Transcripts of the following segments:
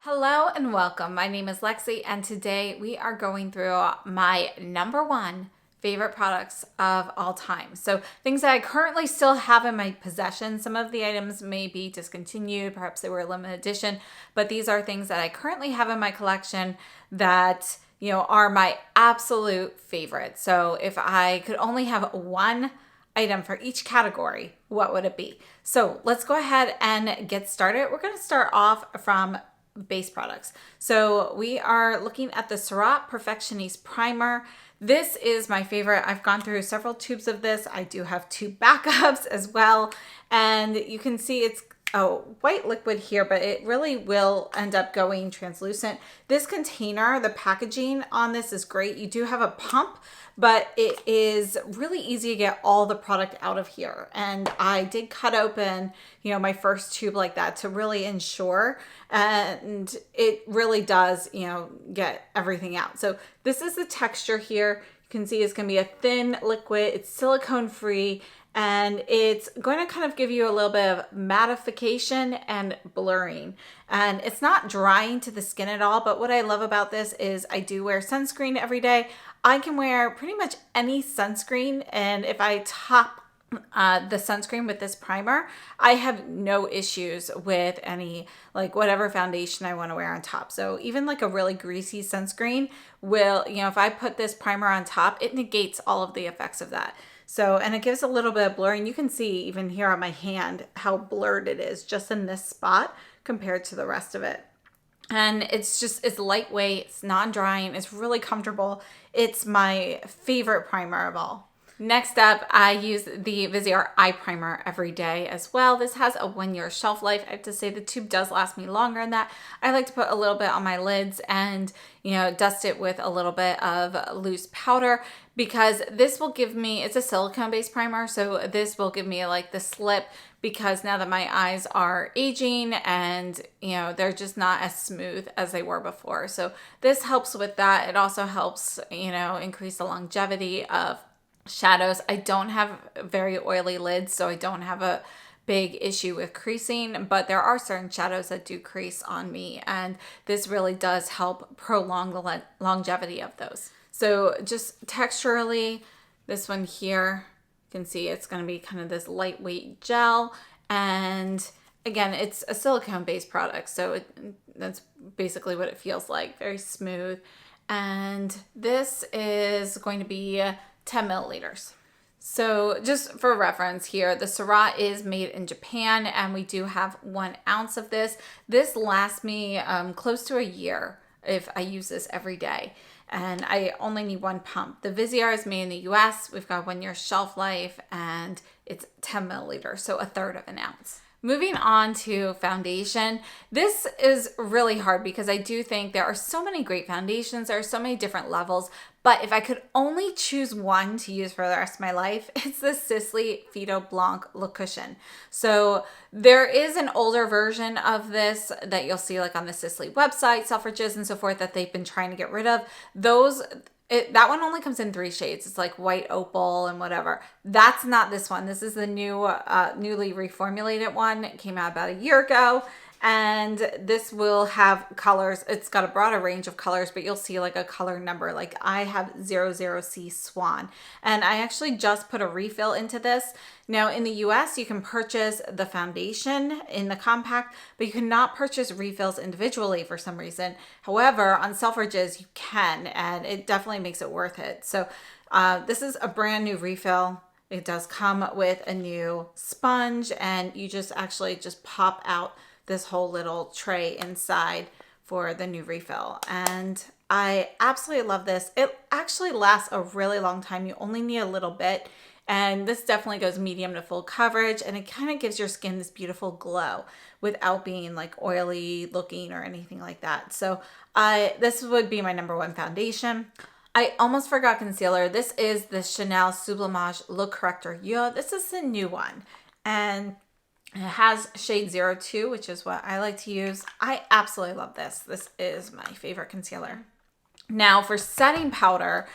Hello and welcome. My name is Lexi and today we are going through my number one favorite products of all time. So things that I currently still have in my possession. Some of the items may be discontinued, perhaps they were a limited edition, but these are things that I currently have in my collection that, are my absolute favorite. So if I could only have one item for each category, what would it be? So let's go ahead and get started. We're going to start off from base products. So we are looking at the Surratt Perfectioniste Primer. This is my favorite. I've gone through several tubes of this. I do have two backups as well. And you can see it's a white liquid here, but it really will end up going translucent. This container, the packaging on this is great. You do have a pump, but it is really easy to get all the product out of here. And I did cut open, my first tube like that to really ensure, and it really does, get everything out. So this is the texture here. You can see it's going to be a thin liquid. It's silicone free. And it's going to kind of give you a little bit of mattification and blurring. And it's not drying to the skin at all. But what I love about this is I do wear sunscreen every day. I can wear pretty much any sunscreen. And if I top the sunscreen with this primer, I have no issues with any, whatever foundation I want to wear on top. So even like a really greasy sunscreen will, if I put this primer on top, it negates all of the effects of that. So, and it gives a little bit of blurring. You can see even here on my hand how blurred it is just in this spot compared to the rest of it. And it's lightweight, it's non-drying, it's really comfortable. It's my favorite primer of all. Next up, I use the Viseart Eye Primer every day as well. This has a 1-year shelf life. I have to say the tube does last me longer than that. I like to put a little bit on my lids and, dust it with a little bit of loose powder because this will give me, it's a silicone-based primer, so this will give me the slip because now that my eyes are aging and, they're just not as smooth as they were before. So this helps with that. It also helps, increase the longevity of shadows. I don't have very oily lids, so I don't have a big issue with creasing, but there are certain shadows that do crease on me, and this really does help prolong the longevity of those. So just texturally, this one here, you can see it's going to be kind of this lightweight gel, and again, it's a silicone-based product, so that's basically what it feels like, very smooth. And this is going to be 10 milliliters. So just for reference here, the Surratt is made in Japan and we do have 1 ounce of this. This lasts me close to a year if I use this every day. And I only need 1 pump. The Viseart is made in the US. We've got 1 year shelf life and it's 10 milliliters, so 1/3 of an ounce. Moving on to foundation, this is really hard because I do think there are so many great foundations, there are so many different levels, but if I could only choose one to use for the rest of my life, it's the Sisley Phyto Blanc Le Cushion. So there is an older version of this that you'll see on the Sisley website, Selfridges and so forth, that they've been trying to get rid of. That one only comes in 3 shades. It's like white opal and whatever. That's not this one. This is the newly reformulated one. It came out about a year ago. And this will have colors. It's got a broader range of colors, but you'll see a color number. I have 00C Swan. And I actually just put a refill into this. Now in the US, you can purchase the foundation in the compact, but you cannot purchase refills individually for some reason. However, on Selfridges, you can, and it definitely makes it worth it. So this is a brand new refill. It does come with a new sponge, and you just pop out this whole little tray inside for the new refill. And I absolutely love this. It actually lasts a really long time. You only need a little bit. And this definitely goes medium to full coverage, and it kind of gives your skin this beautiful glow without being oily looking or anything like that. So this would be my number 1 foundation. I almost forgot concealer. This is the Chanel Sublimage Look Corrector. This is the new one. And it has shade 02, which is what I like to use. I absolutely love this. This is my favorite concealer. Now for setting powder,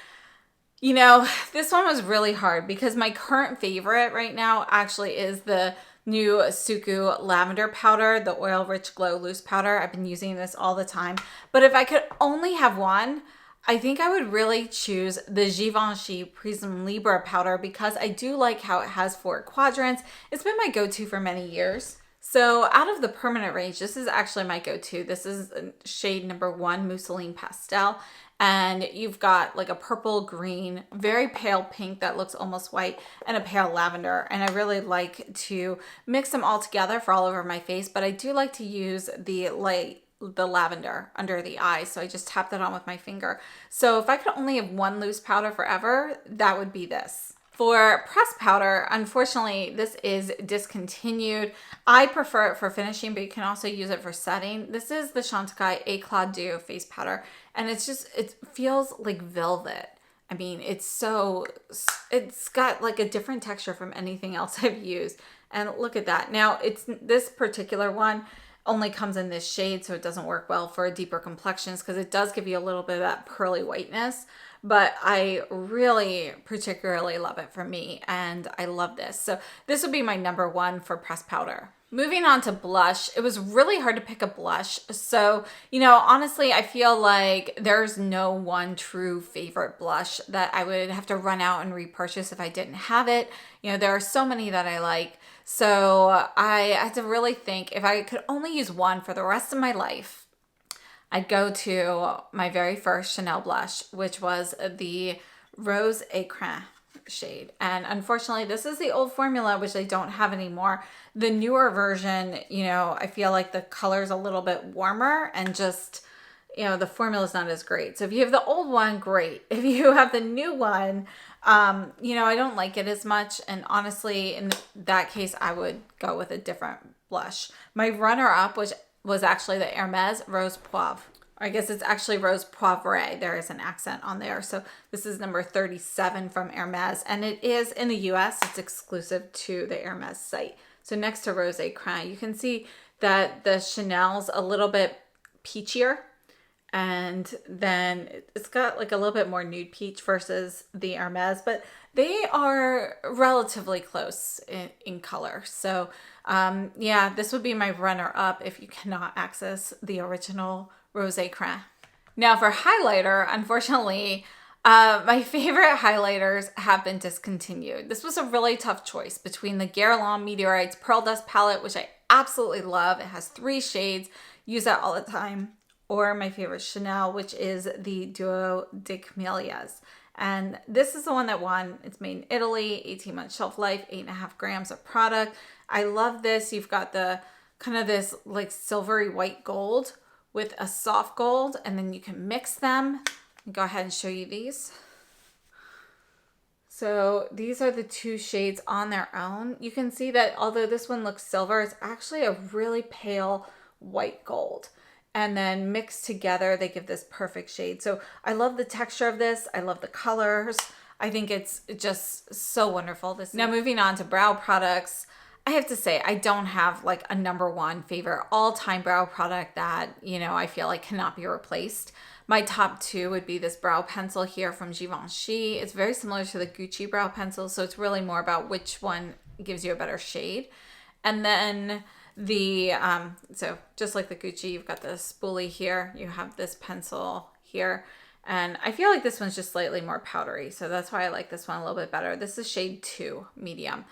this one was really hard because my current favorite right now actually is the new Suku lavender powder, the Oil Rich Glow Loose powder. I've been using this all the time. But if I could only have one, I think I would really choose the Givenchy Prisme Libre powder because I do like how it has 4 quadrants. It's been my go-to for many years. So out of the permanent range, this is actually my go-to. This is shade number 1, Mousseline Pastel. And you've got like a purple, green, very pale pink that looks almost white, and a pale lavender. And I really like to mix them all together for all over my face, but I do like to use the lavender under the eyes. So I just tap that on with my finger. So if I could only have one loose powder forever, that would be this. For pressed powder, unfortunately, this is discontinued. I prefer it for finishing, but you can also use it for setting. This is the Chantecaille Eclat Doux face powder, and it feels like velvet. I mean, it's got like a different texture from anything else I've used. And look at that. Now, this particular one only comes in this shade, so it doesn't work well for deeper complexions because it does give you a little bit of that pearly whiteness. But I really particularly love it for me, and I love this. So this would be my number 1 for pressed powder. Moving on to blush, it was really hard to pick a blush. So, honestly, I feel like there's no one true favorite blush that I would have to run out and repurchase if I didn't have it. There are so many that I like. So I had to really think if I could only use one for the rest of my life, I'd go to my very first Chanel blush, which was the Rose Écrin shade. And unfortunately, this is the old formula, which I don't have anymore. The newer version, I feel like the color's a little bit warmer and just, the formula's not as great. So if you have the old one, great. If you have the new one, I don't like it as much. And honestly, in that case, I would go with a different blush. My runner-up was actually the Hermès Rose Poivre. I guess it's actually Rose Poivre. There is an accent on there. So this is number 37 from Hermès. And it is in the US. It's exclusive to the Hermès site. So next to Rose Écrin, you can see that the Chanel's a little bit peachier. And then it's got like a little bit more nude peach versus the Hermès. But they are relatively close in color. So this would be my runner-up if you cannot access the original Rose Écrin. Now for highlighter, unfortunately, my favorite highlighters have been discontinued. This was a really tough choice between the Guerlain Meteorites Pearl Dust palette, which I absolutely love. It has 3 shades, use that all the time. Or my favorite Chanel, which is the Duo de Camelias. And this is the one that won. It's made in Italy, 18-month shelf life, 8.5 grams of product. I love this. You've got the kind of this like silvery white gold with a soft gold, and then you can mix them. I'll go ahead and show you these. So these are the 2 shades on their own. You can see that although this one looks silver, it's actually a really pale white gold. And then mixed together, they give this perfect shade. So I love the texture of this. I love the colors. I think it's just so wonderful. Now moving on to brow products, I have to say I don't have like a number 1 favorite all-time brow product that, I feel like cannot be replaced. My top 2 would be this brow pencil here from Givenchy. It's very similar to the Gucci brow pencil, so it's really more about which one gives you a better shade. And then so just like the Gucci, you've got the spoolie here, you have this pencil here, and I feel like this one's just slightly more powdery, so that's why I like this one a little bit better. This is shade 2, medium.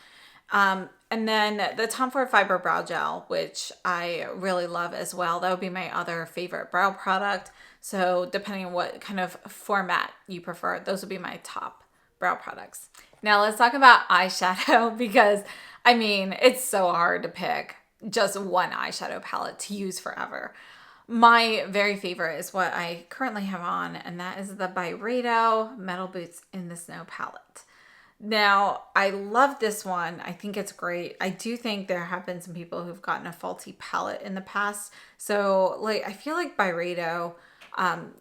And then the Tom Ford Fiber Brow Gel, which I really love as well. That would be my other favorite brow product. So depending on what kind of format you prefer, those would be my top brow products. Now let's talk about eyeshadow because, it's so hard to pick just one eyeshadow palette to use forever. My very favorite is what I currently have on, and that is the Byredo Metal Boots in the Snow palette. Now, I love this one. I think it's great. I do think there have been some people who've gotten a faulty palette in the past. So, I feel like Byredo,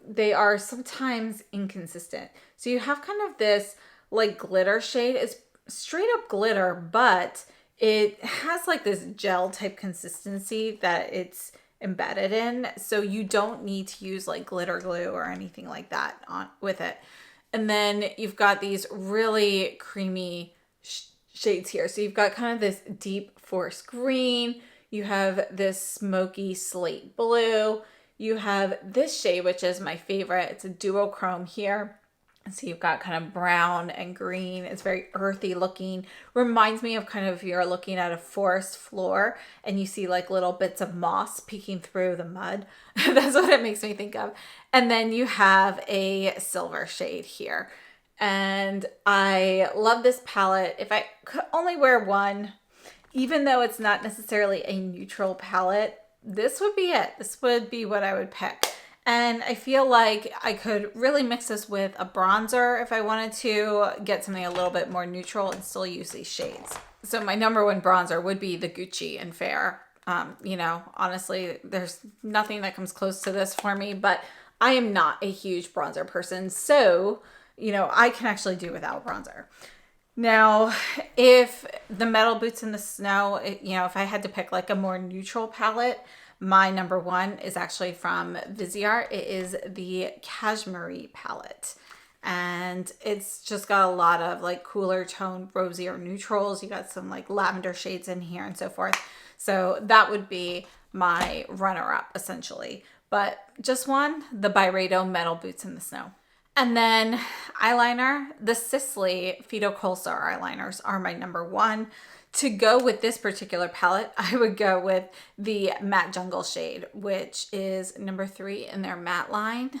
they are sometimes inconsistent. So you have kind of this glitter shade. It's straight up glitter, but it has this gel type consistency that it's embedded in. So you don't need to use glitter glue or anything like that with it. And then you've got these really creamy shades here. So you've got kind of this deep forest green. You have this smoky slate blue. You have this shade, which is my favorite. It's a duochrome here. So you've got kind of brown and green. It's very earthy looking. Reminds me of kind of if you're looking at a forest floor and you see like little bits of moss peeking through the mud. That's what it makes me think of. And then you have a silver shade here. And I love this palette. If I could only wear one, even though it's not necessarily a neutral palette, this would be it. This would be what I would pick. And I feel like I could really mix this with a bronzer if I wanted to get something a little bit more neutral and still use these shades. So my number one bronzer would be the Gucci and Fair. You know, honestly, there's nothing that comes close to this for me, but I am not a huge bronzer person. So, you know, I can actually do without bronzer. Now, if the metal boots in the snow, you know, if I had to pick like a more neutral palette, my number one is actually from Viseart. It is the Cashmere palette. And it's just got a lot of like cooler tone, rosier neutrals. You got some like lavender shades in here and so forth. So that would be my runner-up essentially. But just one, the Byredo Metal Boots in the Snow. And then eyeliner, the Sisley Fido Kohlstar eyeliners are my number one. To go with this particular palette, I would go with the Matte Jungle shade, which is number 3 in their matte line.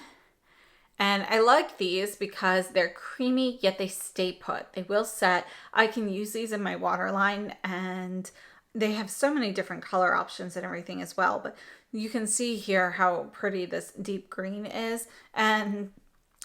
And I like these because they're creamy, yet they stay put. They will set. I can use these in my waterline, and they have so many different color options and everything as well. But you can see here how pretty this deep green is. And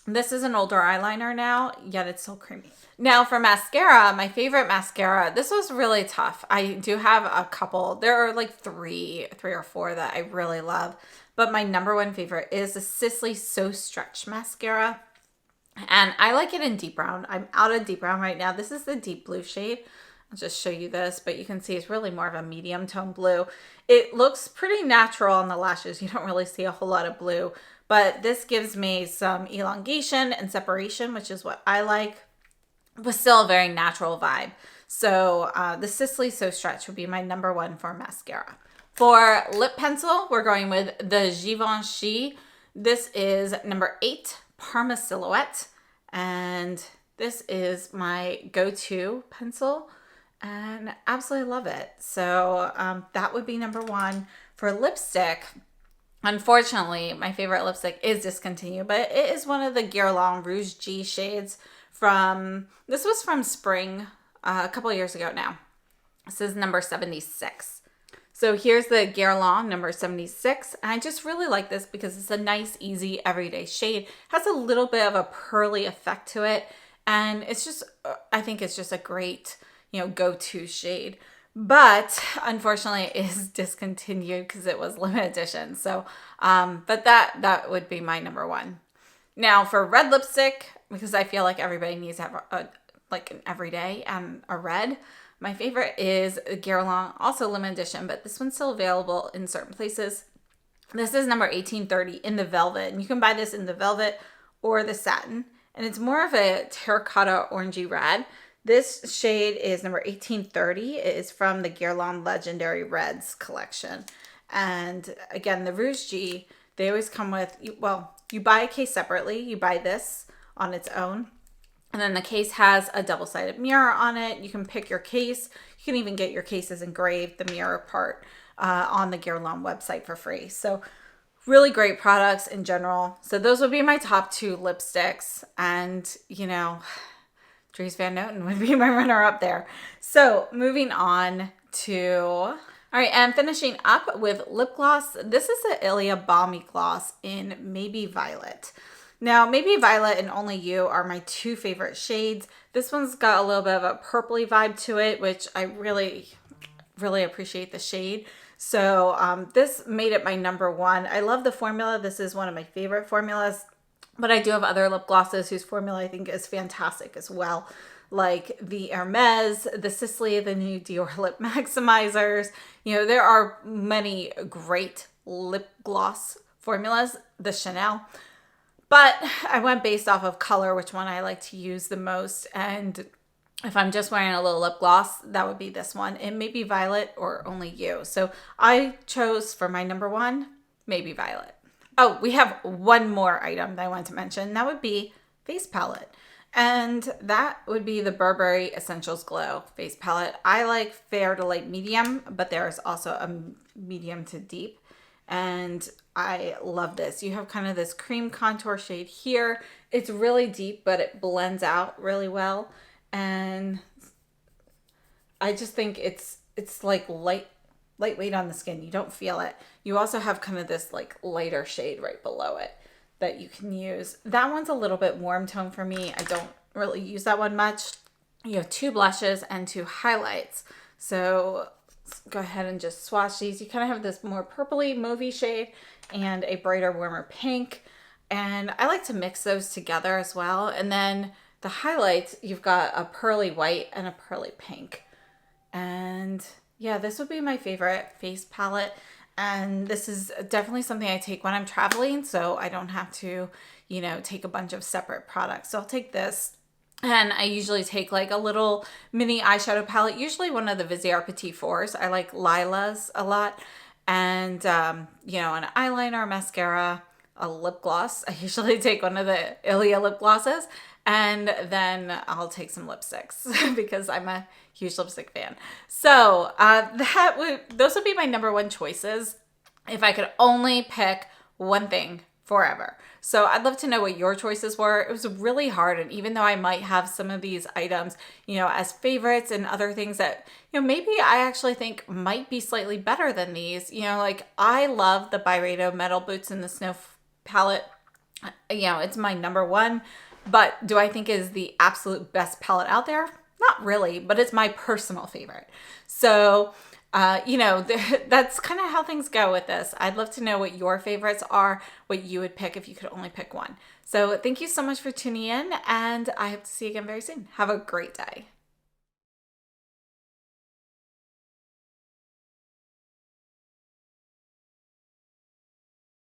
this is an older eyeliner now, yet it's still creamy. Now for mascara, my favorite mascara, this was really tough. I do have a couple. There are like three or four that I really love. But my number one favorite is the Sisley So Stretch mascara. And I like it in deep brown. I'm out of deep brown right now. This is the deep blue shade. I'll just show you this, but you can see it's really more of a medium tone blue. It looks pretty natural on the lashes. You don't really see a whole lot of blue. But this gives me some elongation and separation, which is what I like, but still a very natural vibe. So the Sisley So Stretch would be my number one for mascara. For lip pencil, we're going with the Givenchy. This is number 8, Parma Silhouette. And this is my go-to pencil and absolutely love it. So that would be number one. For lipstick, unfortunately, my favorite lipstick is discontinued, but it is one of the Guerlain Rouge G shades from, this was from spring a couple of years ago now. This is number 76. So here's the Guerlain number 76. And I just really like this because it's a nice, easy, everyday shade. It has a little bit of a pearly effect to it. And it's just, I think it's just a great, you know, go-to shade. But unfortunately it is discontinued because it was limited edition. So, but that would be my number one. Now for red lipstick, because I feel like everybody needs to have like an everyday and a red. My favorite is Guerlain, also limited edition, but this one's still available in certain places. This is number 1830 in the velvet, and you can buy this in the velvet or the satin. And it's more of a terracotta orangey red. This shade is number 1830. It is from the Guerlain Legendary Reds collection. And again, the Rouge G, they always come with, well, you buy a case separately. You buy this on its own. And then the case has a double-sided mirror on it. You can pick your case. You can even get your cases engraved, the mirror part, on the Guerlain website for free. So really great products in general. So those would be my top 2 lipsticks. And, you know, Dries Van Noten would be my runner-up there. So moving on to, all right, and finishing up with lip gloss. This is the Ilia Balmy Gloss in Maybe Violet. Now, Maybe Violet and Only You are my 2 favorite shades. This one's got a little bit of a purpley vibe to it, which I really, really appreciate the shade. So this made it my number one. I love the formula. This is one of my favorite formulas, but I do have other lip glosses whose formula I think is fantastic as well. Like the Hermes, the Sisley, the new Dior Lip Maximizers. You know, there are many great lip gloss formulas, the Chanel. But I went based off of color, which one I like to use the most. And If I'm just wearing a little lip gloss, that would be this one. It may be violet or only you. So I chose for my number one, maybe violet. Oh, we have one more item that I want to mention. That would be face palette. And that would be the Burberry Essentials Glow face palette. I like fair to light medium, but there's also a medium to deep. And I love this. You have kind of this cream contour shade here. It's really deep, but it blends out really well. And I just think it's like lightweight on the skin. You don't feel it. You also have kind of this like lighter shade right below it that you can use. That one's a little bit warm tone for me. I don't really use that one much. You have 2 blushes and 2 highlights. So let's go ahead and just swatch these. You kind of have this more purpley mauvey shade and a brighter, warmer pink. And I like to mix those together as well. And then the highlights, you've got a pearly white and a pearly pink. And yeah, this would be my favorite face palette. And this is definitely something I take when I'm traveling, so I don't have to, you know, take a bunch of separate products. So I'll take this. And I usually take like a little mini eyeshadow palette, usually one of the Viseart Petit Fours. I like Lila's a lot. And, you know, an eyeliner, mascara, a lip gloss. I usually take one of the Ilia lip glosses. And then I'll take some lipsticks because I'm a huge lipstick fan. So those would be my number one choices if I could only pick one thing forever. So I'd love to know what your choices were. It was really hard. And even though I might have some of these items, you know, as favorites and other things that, you know, maybe I actually think might be slightly better than these, you know, like I love the Byredo Metal Boots in the Snow palette. You know, it's my number one. But do I think it is the absolute best palette out there? Not really, but it's my personal favorite. So, you know, that's kind of how things go with this. I'd love to know what your favorites are, what you would pick if you could only pick one. So thank you so much for tuning in, and I hope to see you again very soon. Have a great day.